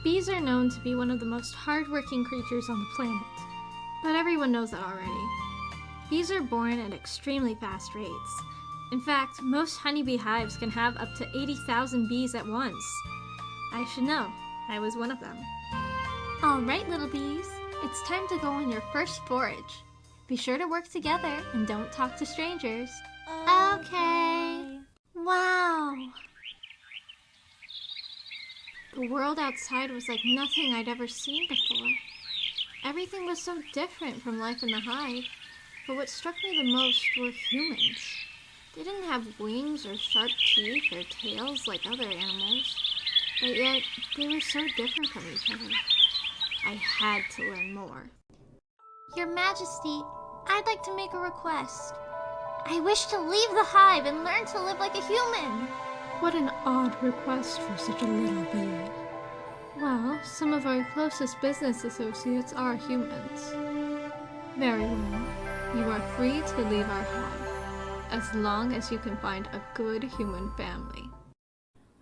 Bees are known to be one of the most hardworking creatures on the planet, but everyone knows that already. Bees are born at extremely fast rates. In fact, most honeybee hives can have up to 80,000 bees at once. I should know, I was one of them. Alright, little bees, it's time to go on your first forage. Be sure to work together and don't talk to strangers. Okay. Wow. The world outside was like nothing I'd ever seen before. Everything was so different from life in the hive, but what struck me the most were humans. They didn't have wings or sharp teeth or tails like other animals, but yet they were so different from each other. I had to learn more. Your Majesty, I'd like to make a request. I wish to leave the hive and learn to live like a human. What an odd request for such a little bee. Well, some of our closest business associates are humans. Very well. You are free to leave our hive, as long as you can find a good human family.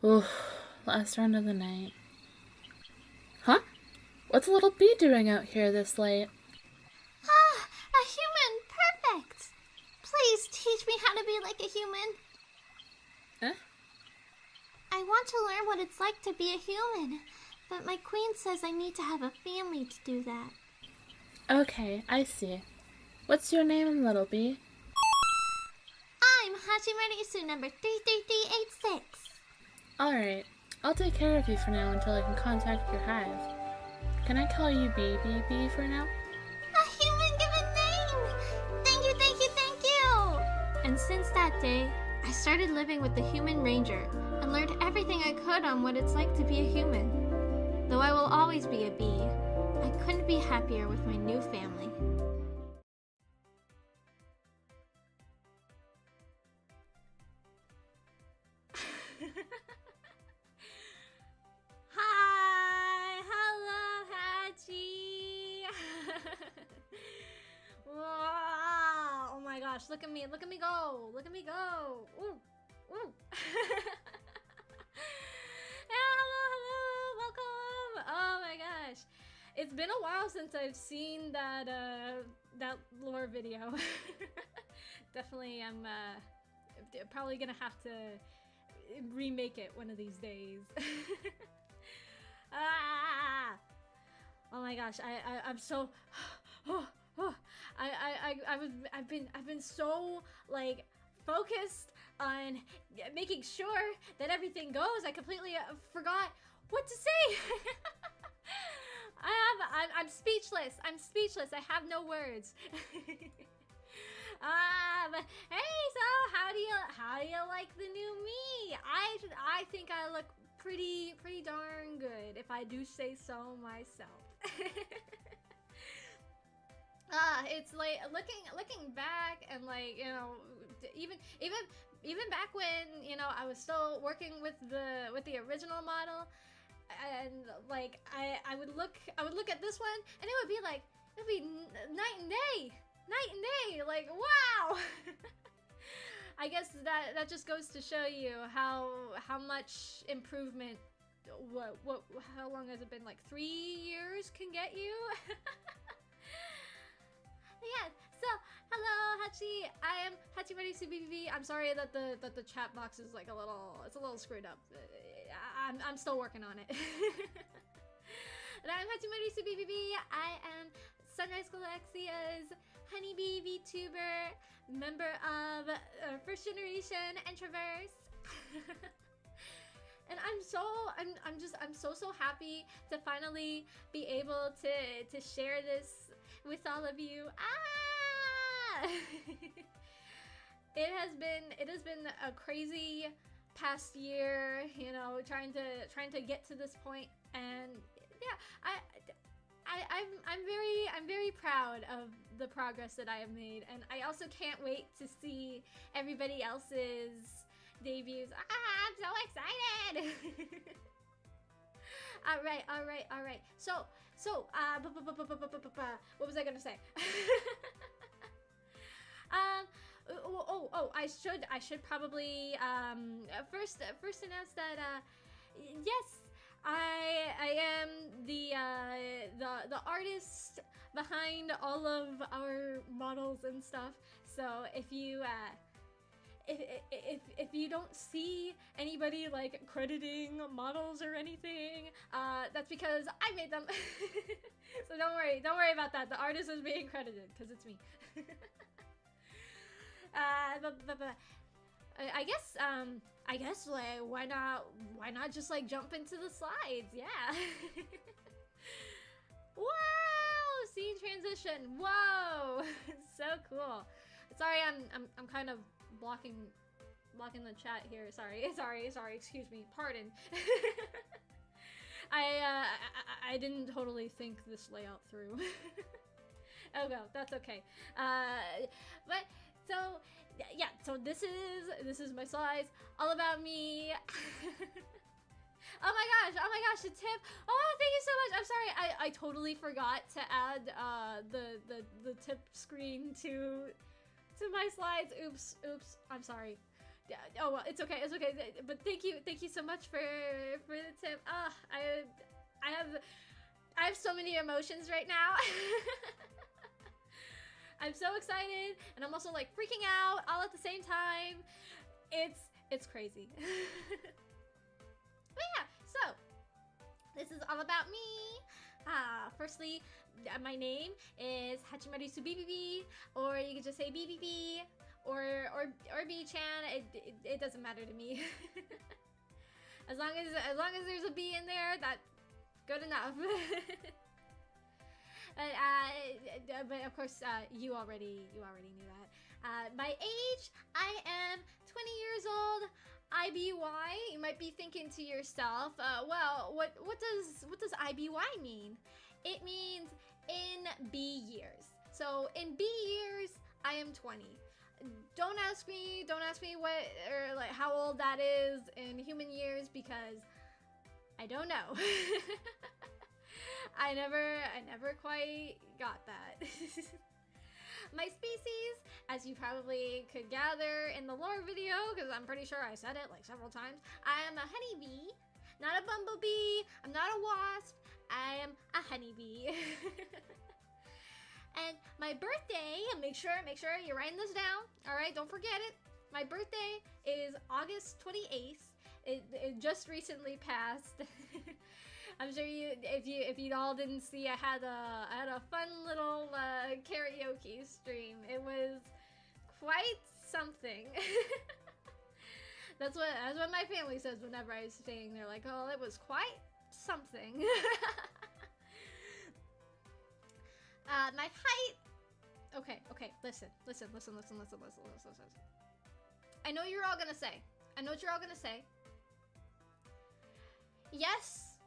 Oof, last round of the night. Huh? What's a little bee doing out here this late? Ah, a human! Perfect! Please teach me how to be like a human. Huh? I want to learn what it's like to be a human, but my queen says I need to have a family to do that. Okay, I see. What's your name, little bee? I'm Hachimarisu number 33386. Alright, I'll take care of you for now until I can contact your hive. Can I call you Bee for now? A human given name! Thank you, thank you, thank you! And since that day, I started living with the human ranger and learned everything I could on what it's like to be a human. Though I will always be a bee, I couldn't be happier with my new family. Hi! Hello, Hachi! Wow! Oh my gosh, look at me go! Look at me go! Ooh! Ooh! Yeah, hello, welcome! Oh my gosh. It's been a while since I've seen that lore video. Definitely I'm probably gonna have to remake it one of these days. Ah! Oh my gosh, I'm so I've been so like focused on making sure that everything goes. I completely forgot what to say. I'm speechless. I'm speechless. I have no words. But hey, so how do you like the new me? I think I look pretty darn good, if I do say so myself. It's like looking back and like, you know, even back when, you know, I was still working with the original model, and like I would look at this one and it would be night and day, like wow. I guess that just goes to show you how much improvement, how long has it been, like 3 years can get you. Yeah, so hello Hachi, I am Hachimarisu BBB. I'm sorry that the chat box is like a little screwed up. I'm still working on it. And I'm Hachimarisu BBB. I am Sunrise Galaxia's honeybee VTuber, member of first generation Introverse. And I'm so happy to finally be able to share this with all of you. Ah! It has been a crazy past year, you know, trying to get to this point, and yeah, I'm very proud of the progress that I have made, and I also can't wait to see everybody else's debuts. Ah, I'm so excited! All right. So, what was I gonna say? I should probably first announce that yes, I am the artist behind all of our models and stuff. So if you if you don't see anybody like crediting models or anything, that's because I made them. So don't worry about that. The artist is being credited because it's me. But I guess like why not just like jump into the slides? Yeah. Wow, scene transition. Whoa, so cool. Sorry, I'm kind of blocking the chat here. Sorry. Excuse me. Pardon. I didn't totally think this layout through. Oh well, that's okay. But so yeah, so this is my slides, all about me. Oh my gosh, a tip. Oh, thank you so much. I'm sorry, I totally forgot to add the tip screen to my slides. Oops. I'm sorry. Oh well, it's okay. But thank you so much for the tip. I have so many emotions right now. I'm so excited, and I'm also like freaking out all at the same time. It's crazy. But yeah, so this is all about me. Firstly, my name is Hachimarisu BBB, or you could just say BBB, or B-chan. It doesn't matter to me. as long as there's a B in there, that's good enough. But of course, you already knew that. My age, I am 20 years old. IBY. You might be thinking to yourself, well, what does IBY mean? It means in B years. So in B years, I am 20. Don't ask me what or like how old that is in human years, because I don't know. I never quite got that. My species, as you probably could gather in the lore video, because I'm pretty sure I said it like several times, I am a honeybee, not a bumblebee. I'm not a wasp. I am a honeybee. And my birthday, make sure you're writing this down. All right, don't forget it. My birthday is August 28th. It just recently passed. I'm sure if you all didn't see, I had a fun little karaoke stream. It was quite something. That's what my family says whenever I sing. They're like, "Oh, it was quite something." My height. Okay. Listen. I know you're all gonna say. Yes,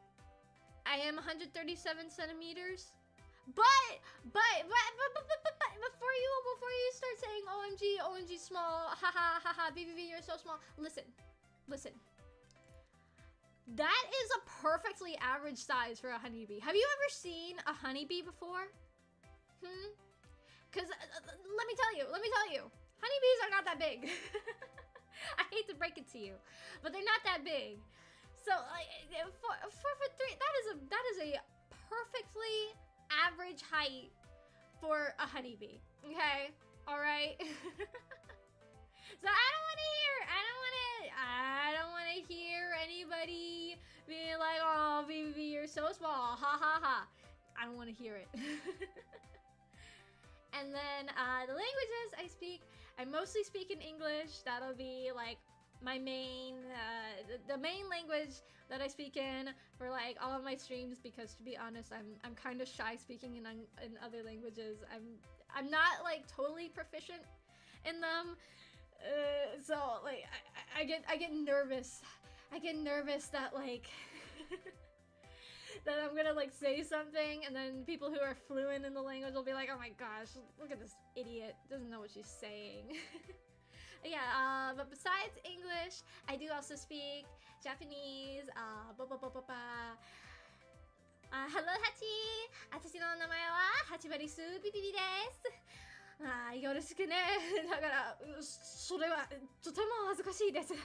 I am 137 centimeters. But before you start saying OMG small, haha, BBB, you're so small. Listen. That is a perfectly average size for a honeybee. Have you ever seen a honeybee before? Because let me tell you, honeybees are not that big. I hate to break it to you, but they're not that big. So like 4'3", that is a perfectly average height for a honeybee. Okay, all right. So I don't want to hear anybody being like, "Oh, baby, you're so small, ha ha ha." I don't want to hear it. And then the languages I speak, I mostly speak in English. That'll be like my main, the main language that I speak in for like all of my streams, because to be honest, I'm kind of shy speaking in other languages. I'm not like totally proficient in them, so like I get nervous. I get nervous that like that I'm gonna like say something, and then people who are fluent in the language will be like, "Oh my gosh, look at this idiot, doesn't know what she's saying." Yeah, but besides English, I do also speak Japanese. Hello, Hachi! 私の名前はハチバリスビビビです。よろしくね。だから、それはとても恥ずかしいです。す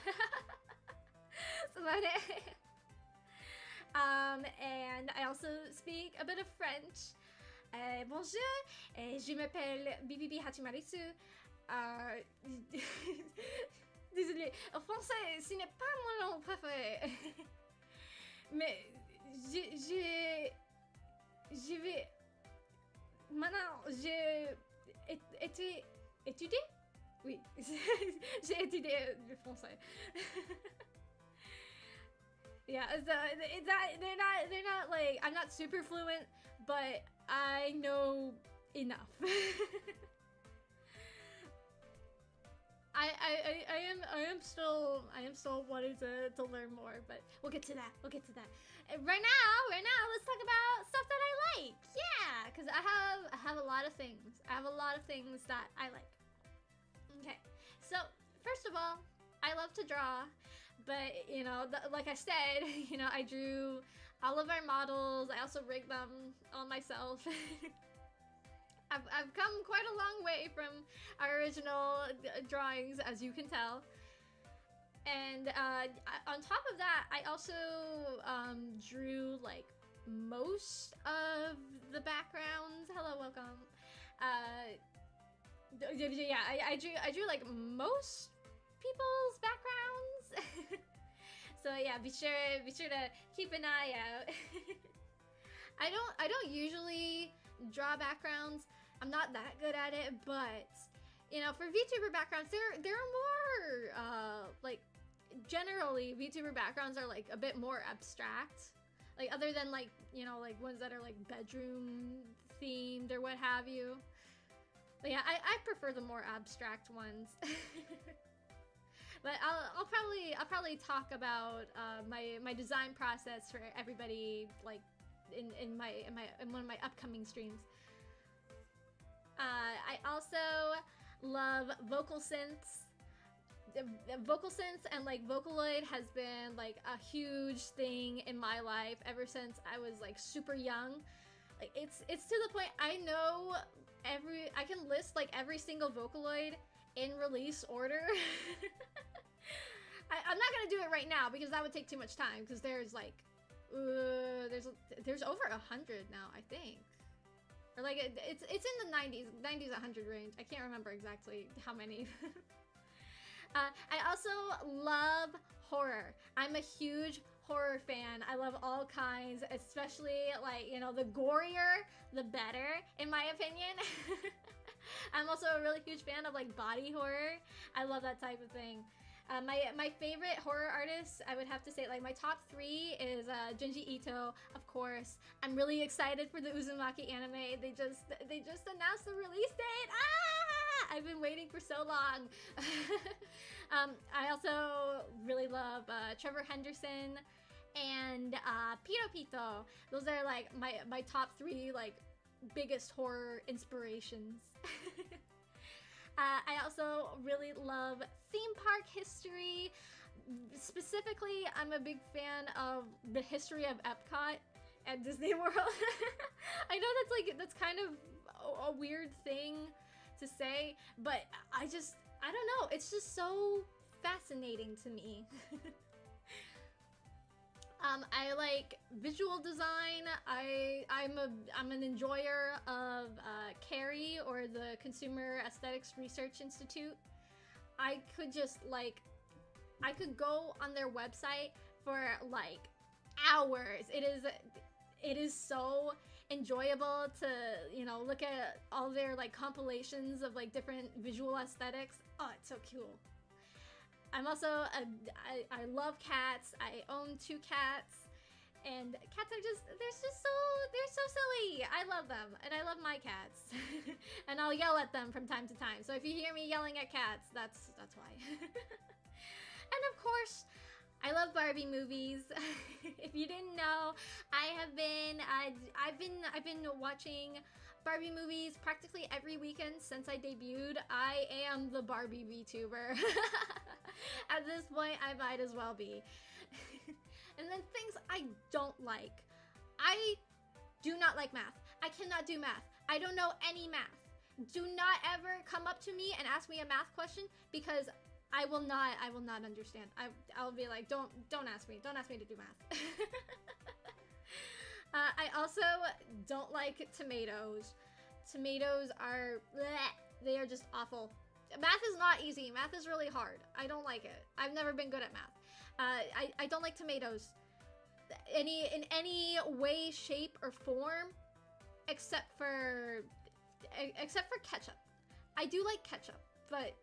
まね。And I also speak a bit of French. Bonjour, je m'appelle Bibibi Hachimarisu. Désolée, en français, ce n'est pas mon langue préférée. Mais je vais... Maintenant, j'ai étudié? Oui, j'ai étudié le français. Yeah, so they're not like, I'm not super fluent, but I know enough. I am still wanting to learn more, but we'll get to that. And right now, let's talk about stuff that I like. Yeah, because I have a lot of things. I have a lot of things that I like. Okay, so first of all, I love to draw, but you know, like I said, you know, I drew all of our models. I also rigged them all myself. I've come quite a long way from our original drawings, as you can tell. And on top of that, I also drew like most of the backgrounds. Hello, welcome. Yeah, I drew like most people's backgrounds. So yeah, be sure to keep an eye out. I don't usually draw backgrounds. I'm not that good at it, but you know, for VTuber backgrounds, there are more like, generally VTuber backgrounds are like a bit more abstract. Like other than like, you know, like ones that are like bedroom themed or what have you. But yeah, I prefer the more abstract ones. But I'll probably talk about my design process for everybody like in one of my upcoming streams. I also love vocal synths. Vocal synths and like Vocaloid has been like a huge thing in my life ever since I was like super young. Like it's to the point I know I can list like every single Vocaloid in release order. I'm not gonna do it right now because that would take too much time, because there's like there's over 100 now, I think. Or like it's in the 90s 100 range. I can't remember exactly how many. I also love horror. I'm a huge horror fan. I love all kinds, especially like, you know, the gorier, the better, in my opinion. I'm also a really huge fan of like body horror. I love that type of thing. My favorite horror artists, I would have to say, like my top 3 is Junji Ito, of course. I'm really excited for the Uzumaki anime. They just announced the release date. Ah! I've been waiting for so long. I also really love Trevor Henderson and Pito Pito. Those are like my top 3 like biggest horror inspirations. I also really love theme park history. Specifically, I'm a big fan of the history of Epcot at Disney World. I know that's kind of a weird thing to say, but I don't know, it's just so fascinating to me. I like visual design. I'm an enjoyer of CARI, or the Consumer Aesthetics Research Institute. I could go on their website for like hours. It is so enjoyable to, you know, look at all their like compilations of like different visual aesthetics. Oh, it's so cool. I'm also I love cats. I own 2 cats, and cats are they're so silly. I love them, and I love my cats. And I'll yell at them from time to time. So if you hear me yelling at cats, that's why. And of course, I love Barbie movies. If you didn't know, I've been watching Barbie movies practically every weekend since I debuted. I am the Barbie VTuber. At this point, I might as well be. And then things I don't like. I do not like math. I cannot do math. I don't know any math. Do not ever come up to me and ask me a math question, because I will not understand. I'll be like, don't ask me to do math. I also don't like tomatoes. Tomatoes are bleh, they are just awful. Math is not easy. Math is really hard. I don't like it. I've never been good at math. I don't like tomatoes. In any way, shape, or form, except for ketchup. I do like ketchup, but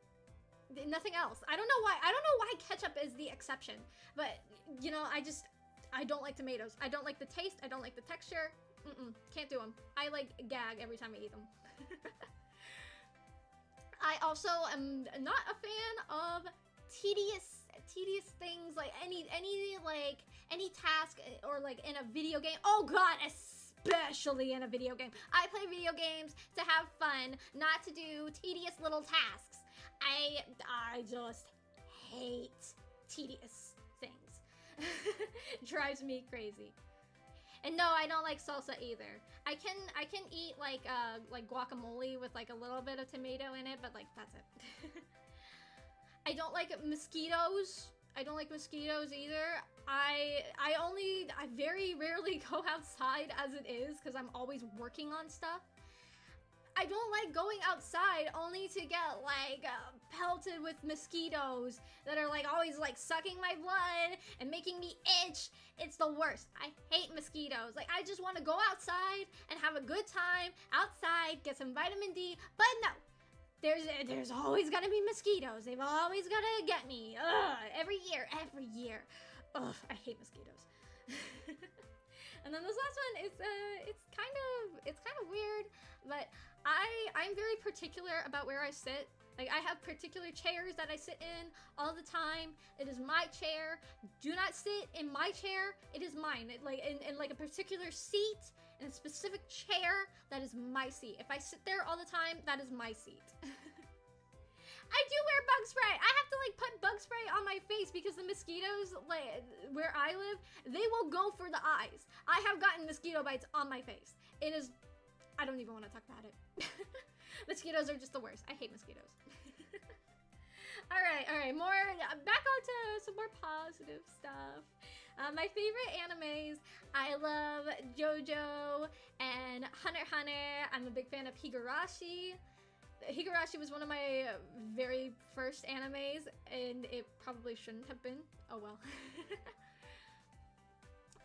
nothing else. I don't know why. I don't know why ketchup is the exception. But you know, I don't like tomatoes. I don't like the taste. I don't like the texture. Can't do them. I like gag every time I eat them. I also am not a fan of tedious things, like any task or like in a video game. Oh god, especially in a video game. I play video games to have fun, not to do tedious little tasks. I just hate tedious things. Drives me crazy. And no, I don't like salsa either. I can eat like guacamole with like a little bit of tomato in it, but like that's it. I don't like mosquitoes. I don't like mosquitoes either. I very rarely go outside as it is because I'm always working on stuff. I don't like going outside only to get like pelted with mosquitoes that are like always like sucking my blood and making me itch. It's the worst. I hate mosquitoes. Like I just want to go outside and have a good time outside, get some vitamin D. But no, there's always gonna be mosquitoes. They've always gotta get me. Ugh, every year. Ugh, I hate mosquitoes. And then this last one is it's kind of weird, but I'm very particular about where I sit. Like I have particular chairs that I sit in all the time. It is my chair. Do not sit in my chair. It is mine. Like in like a particular seat in a specific chair, that is my seat. If I sit there all the time, that is my seat. I do wear bug spray. I have to like put bug spray on my face because the mosquitoes, like where I live, they will go for the eyes. I have gotten mosquito bites on my face. It is, I don't even want to talk about it. Mosquitoes are just the worst. I hate mosquitoes. All right, back on to some more positive stuff. My favorite animes, I love JoJo and Hunter x Hunter. I'm a big fan of Higurashi. Higurashi was one of my very first animes, and it probably shouldn't have been. Oh well.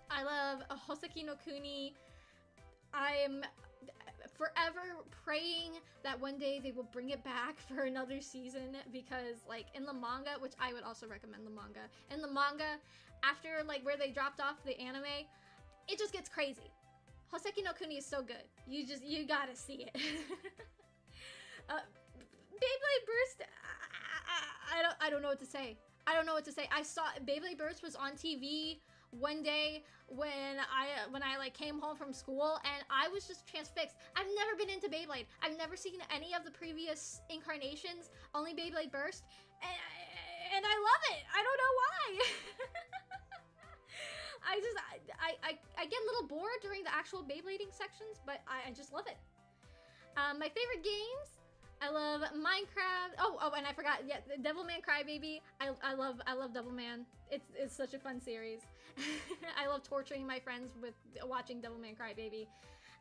I love Hoseki no Kuni. I'm forever praying that one day they will bring it back for another season, because like in the manga, which I would also recommend the manga, in the manga, after like where they dropped off the anime, it just gets crazy. Hoseki no Kuni is so good. You gotta see it. Beyblade Burst, I don't know what to say. I saw Beyblade Burst was on TV one day when I like came home from school, and I was just transfixed. I've never been into Beyblade. I've never seen any of the previous incarnations, only Beyblade Burst, and I love it. I don't know why. I get a little bored during the actual Beyblading sections, but I just love it. My favorite games, I love Minecraft. Oh, and I forgot. Yeah, Devilman Crybaby. I love Devilman. It's such a fun series. I love torturing my friends with watching Devilman Crybaby.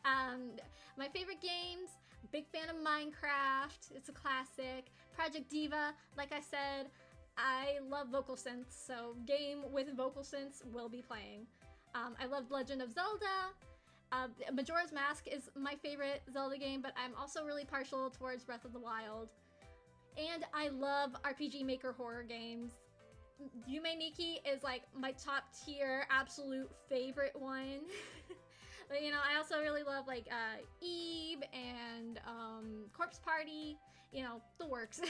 My favorite games. Big fan of Minecraft. It's a classic. Project Diva. Like I said, I love vocal synths, so game with vocal synths will be playing. I love Legend of Zelda. Majora's Mask is my favorite Zelda game, but I'm also really partial towards Breath of the Wild. And I love RPG Maker horror games. Yume Nikki is like my top tier, absolute favorite one. But you know, I also really love like Eve and Corpse Party, you know, the works.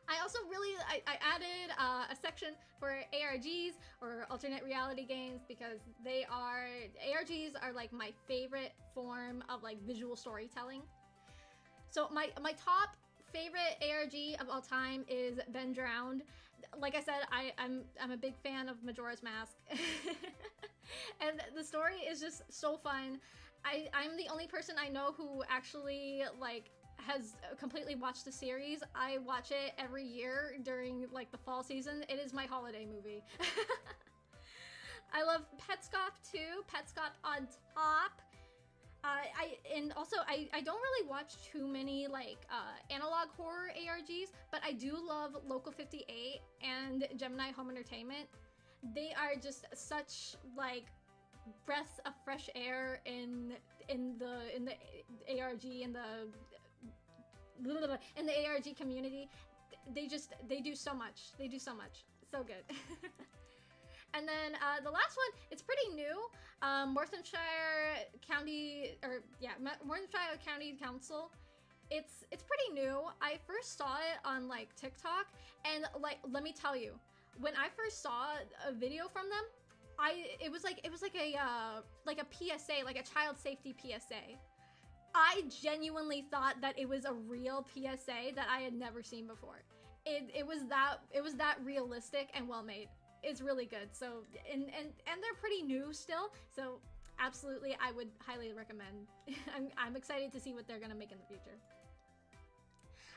I also really, I added a section for ARGs, or alternate reality games, because ARGs are like my favorite form of like visual storytelling. So my top favorite ARG of all time is Ben Drowned. Like I said, I'm a big fan of Majora's Mask. And the story is just so fun. I'm the only person I know who actually like has completely watched the series. I watch it every year during like the fall season. It is my holiday movie. I love Petscop too. Petscop on top. I don't really watch too many like analog horror ARGs, but I do love Local 58 and Gemini Home Entertainment. They are just such like breaths of fresh air in the ARG in the ARG community. They do so much. They do so much. So good. And then the last one, it's pretty new. Mortonshire County, Mortonshire County Council. It's pretty new. I first saw it on like TikTok, and like let me tell you, when I first saw a video from them, it was like a PSA, like a child safety PSA. I genuinely thought that it was a real PSA that I had never seen before. It was that realistic and well made. It's really good. So and they're pretty new still. So absolutely, I would highly recommend. I'm excited to see what they're gonna make in the future.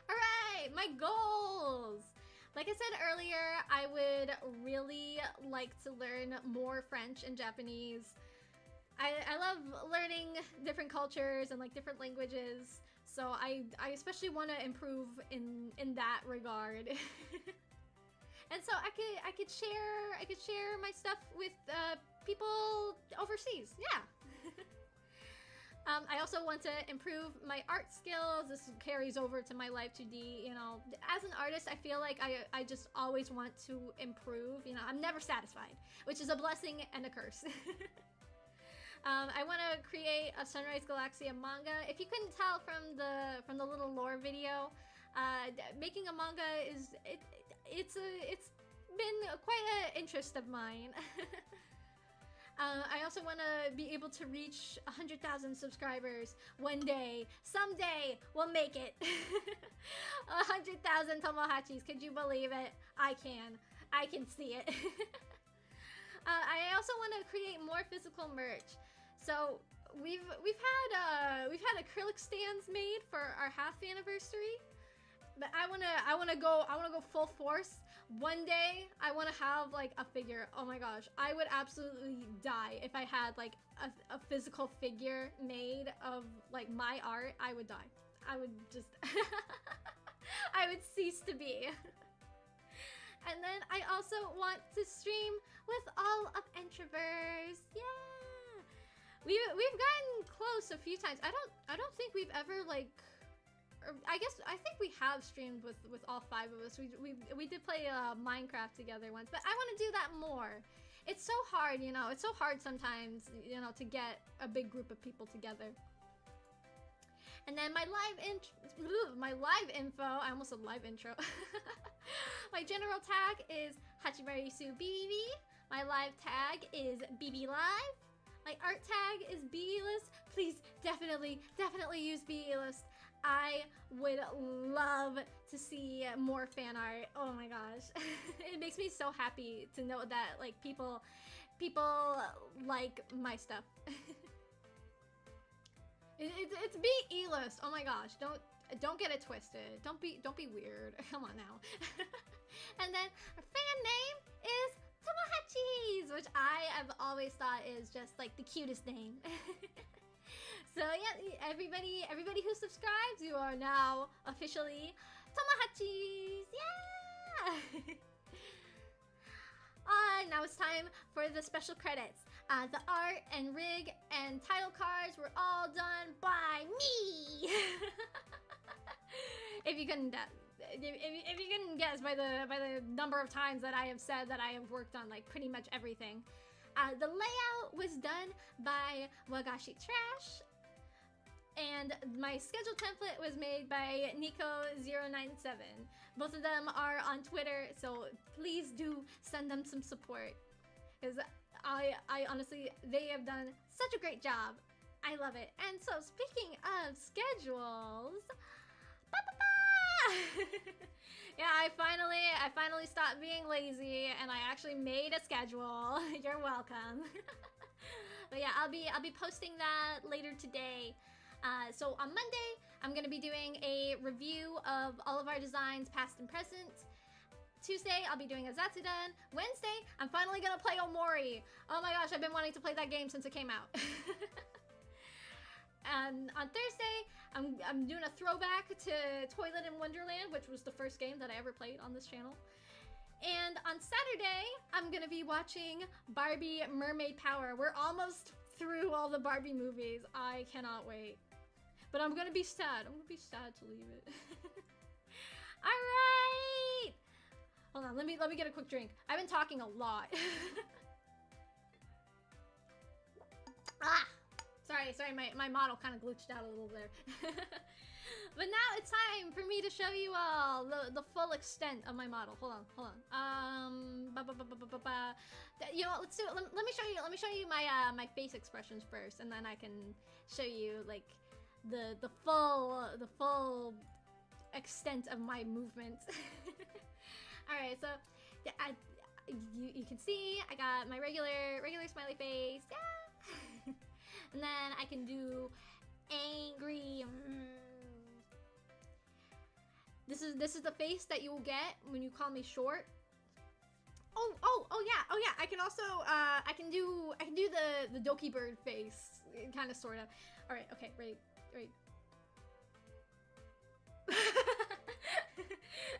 All right, my goals. Like I said earlier, I would really like to learn more French and Japanese. I love learning different cultures and like different languages. So I especially want to improve in that regard. And so I could share my stuff with people overseas. Yeah. I also want to improve my art skills. This carries over to my Live 2D. You know, as an artist, I feel like I just always want to improve. You know, I'm never satisfied, which is a blessing and a curse. I want to create a Sunrise Galaxia manga. If you couldn't tell from the little lore video, making a manga it's been quite an interest of mine. I also want to be able to reach 100,000 subscribers one day. Someday we'll make it. 100,000 Tomohachis. Could you believe it? I can see it. I also want to create more physical merch. So we've had acrylic stands made for our half anniversary, but I wanna go full force. One day I want to have like a figure. Oh my gosh, I would absolutely die if I had like a physical figure made of like my art. I would die. I would just I would cease to be. And then I also want to stream with all of Introverse. Yeah. We've gotten close a few times. I don't think we've ever like, or I think we have streamed with all 5 of us. We did play Minecraft together once, but I want to do that more. It's so hard, you know. It's so hard sometimes, you know, to get a big group of people together. And then my live info. I almost said live intro. My general tag is Hachimarisu BB. My live tag is BEElive. My art tag is BEElist. Please definitely use BEElist. I would love to see more fan art. Oh my gosh. It makes me so happy to know that like people like my stuff. It's BEElist. Oh my gosh. Don't get it twisted. Don't be weird. Come on now. And then our fan name is Tomohachis, which I have always thought is just like the cutest name. So yeah, everybody who subscribes, you are now officially Tomohachis. Yeah. Now it's time for the special credits. The art and rig and title cards were all done by me. If you couldn't guess by the number of times that I have said that I have worked on like pretty much everything. The layout was done by Wagashi Trash, and my schedule template was made by Nico097. Both of them are on Twitter, so please do send them some support, because I honestly, they have done such a great job. I love it. And so speaking of schedules, yeah, I finally stopped being lazy and I actually made a schedule. You're welcome. But yeah, I'll be posting that later today. So on Monday, I'm gonna be doing a review of all of our designs, past and present. Tuesday, I'll be doing a Zatsudan. Wednesday, I'm finally gonna play Omori. Oh my gosh, I've been wanting to play that game since it came out. And on Thursday, I'm doing a throwback to Toilet in Wonderland, which was the first game that I ever played on this channel. And on Saturday, I'm gonna be watching Barbie Mermaid Power. We're almost through all the Barbie movies. I cannot wait. But I'm gonna be sad. I'm gonna be sad to leave it. Alright! Hold on, let me get a quick drink. I've been talking a lot. Ah! Sorry, my model kind of glitched out a little there. But now it's time for me to show you all the full extent of my model. Hold on. You know what, let's do it. Let me show you my face expressions first, and then I can show you like the full extent of my movements. All right, so yeah, you can see I got my regular smiley face. Yeah. And then I can do angry. This is the face that you will get when you call me short. Oh yeah. I can also I can do the Doki bird face, kind of sort of. All right, okay, right.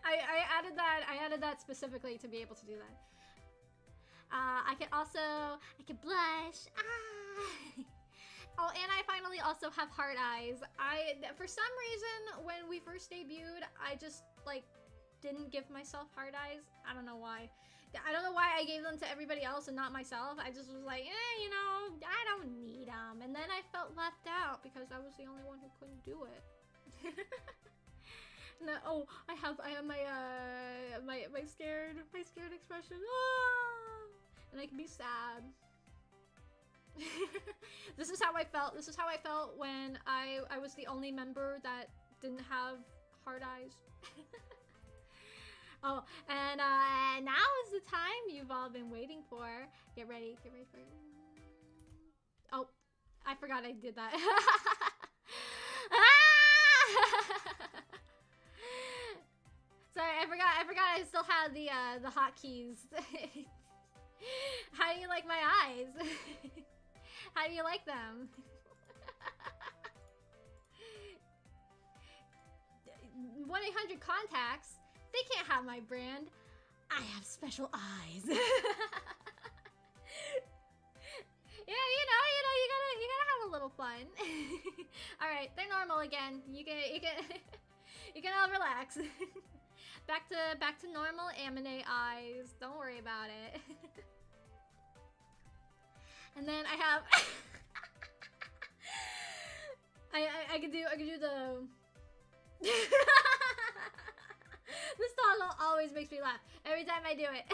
I added that specifically to be able to do that. I can blush. Oh, and I finally also have heart eyes. For some reason, when we first debuted, I just, like, didn't give myself heart eyes. I don't know why. I don't know why I gave them to everybody else and not myself. I just was like, you know, I don't need them. And then I felt left out because I was the only one who couldn't do it. No, oh, I have my scared expression. Ah! And I can be sad. This is how I felt. This is how I felt when I was the only member that didn't have heart eyes. Oh, and now is the time you've all been waiting for. Get ready for it. Oh, I forgot I did that. Sorry, I forgot I still had the hotkeys. How do you like my eyes? How do you like them? 1-800 contacts. They can't have my brand. I have special eyes. Yeah, you gotta have a little fun. All right, they're normal again. You can all relax. Back to normal Amine eyes. Don't worry about it. And then I have I can do the this toggle always makes me laugh every time I do it.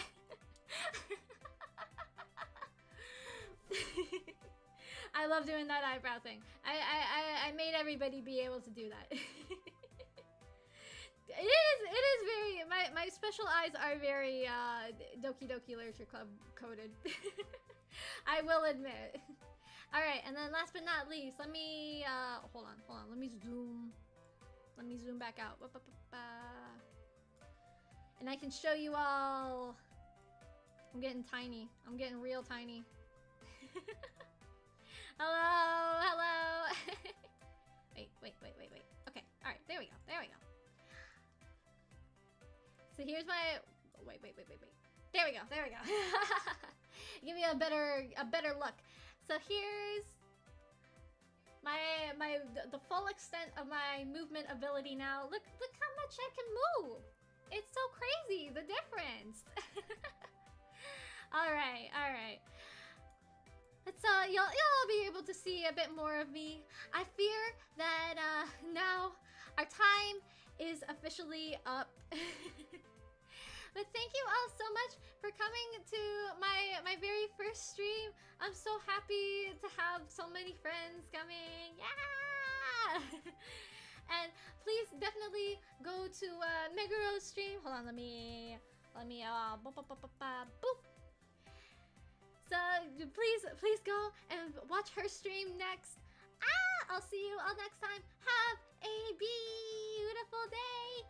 I love doing that eyebrow thing. I made everybody be able to do that. It is very, my special eyes are very Doki Doki Literature Club coded. I will admit. All right, and then last but not least, let me hold on. Let me zoom back out. And I can show you all. I'm getting tiny. I'm getting real tiny. Hello. Wait. Okay, all right, there we go. So here's my, wait. There we go. Give you a better look. So here's the full extent of my movement ability now. Look how much I can move. It's so crazy, the difference. All right. Let's you'll be able to see a bit more of me. I fear that now our time is officially up. But thank you all so much for coming to my very first stream. I'm so happy to have so many friends coming. Yeah! And please definitely go to Meguro's stream. Hold on, let me boop. So please go and watch her stream next. I'll see you all next time. Have a beautiful day.